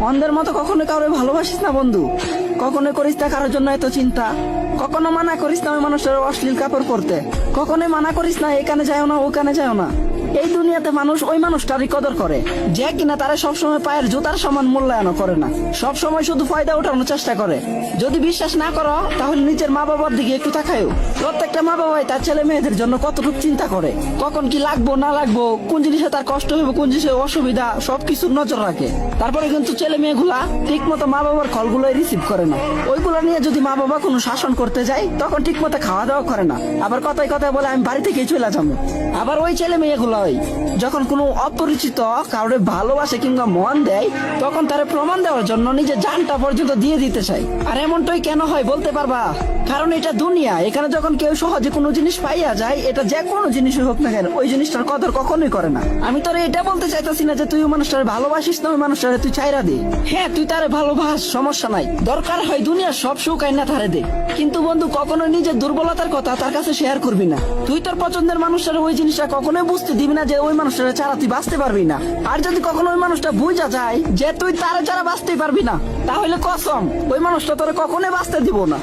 অন্ধের মতো কখনো কাউরে ভালোবাসিস না বন্ধু, কখনো করিস না কারোর জন্য এত চিন্তা, কখনো মানা করিস না ওই মানুষের অশ্লীল কাপড় পরতে, কখনোই মানা করিস না এখানে যাও না ওখানে যাও না। এই দুনিয়াতে মানুষ ওই মানুষটারই কদর করে যে কিনা তারা সবসময় পায়ের জুতার সমান মূল্যায়ন করে না, সবসময় শুধু ফায়দা উঠানোর চেষ্টা করে। যদি বিশ্বাস না করো তাহলে নিজের মা বাবার দিকে একটু তাকায়ও। প্রত্যেকটা মা বাবাই তার ছেলে মেয়েদের জন্য কতটুকু চিন্তা করে, কখন কি লাগবো না লাগবো, কোন জিনিসে তার কষ্ট হবে, কোন জিনিসে অসুবিধা, সবকিছুর নজর রাখে। তারপরে কিন্তু ছেলে মেয়েগুলা ঠিক মতো মা বাবার কলগুলোই রিসিভ করে না। ওইগুলো নিয়ে যদি মা বাবা কোনো শাসন করতে যায় তখন ঠিক মতো খাওয়া দাওয়া করে না, আবার কথায় কথায় বলে আমি বাড়ি থেকেই চলে যাবো। আবার ওই ছেলে মেয়েগুলো যখন কোনো অপরিচিত কাউরে ভালোবাসে কিংবা মন দেয় তখন তারা প্রমাণ দেওয়ার জন্য নিজের জানটা পর্যন্ত দিয়ে দিতে চায়। আর এমনটাই কেন হয় বলতে পারবা? কারণ এটা দুনিয়া, এখানে যখন কেউ সহজে কোনো জিনিস পাইয়া যায়, এটা যে কোনো জিনিসই হোক না কেন, ওই জিনিসটার কদর কখনোই করে না। আমি তোরে এটা বলতে চাইতেছি না যে তুই ওই মানুষটারে ভালোবাসিস না, ওই মানুষটারে তুই ছাইরা দে। হ্যাঁ, তুই তারে ভালোবাস, সমস্যা নাই, দরকার হয় দুনিয়ার সব সুখ আইনা তারে দে, কিন্তু বন্ধু কখনো নিজের দুর্বলতার কথা তার কাছে শেয়ার করবি না। তুই তোর পছন্দের মানুষটারে ওই জিনিসটা কখনোই বুঝতে দিবি না যে ওই মানুষটারে ছাড়া তুই বাঁচতে পারবি না। আর যদি কখনো ওই মানুষটা বুঝা যায় যে তুই তারে ছাড়া বাঁচতেই পারবি না, তাহলে কসম ওই মানুষটা তোরে কখনোই বাঁচতে দিব না।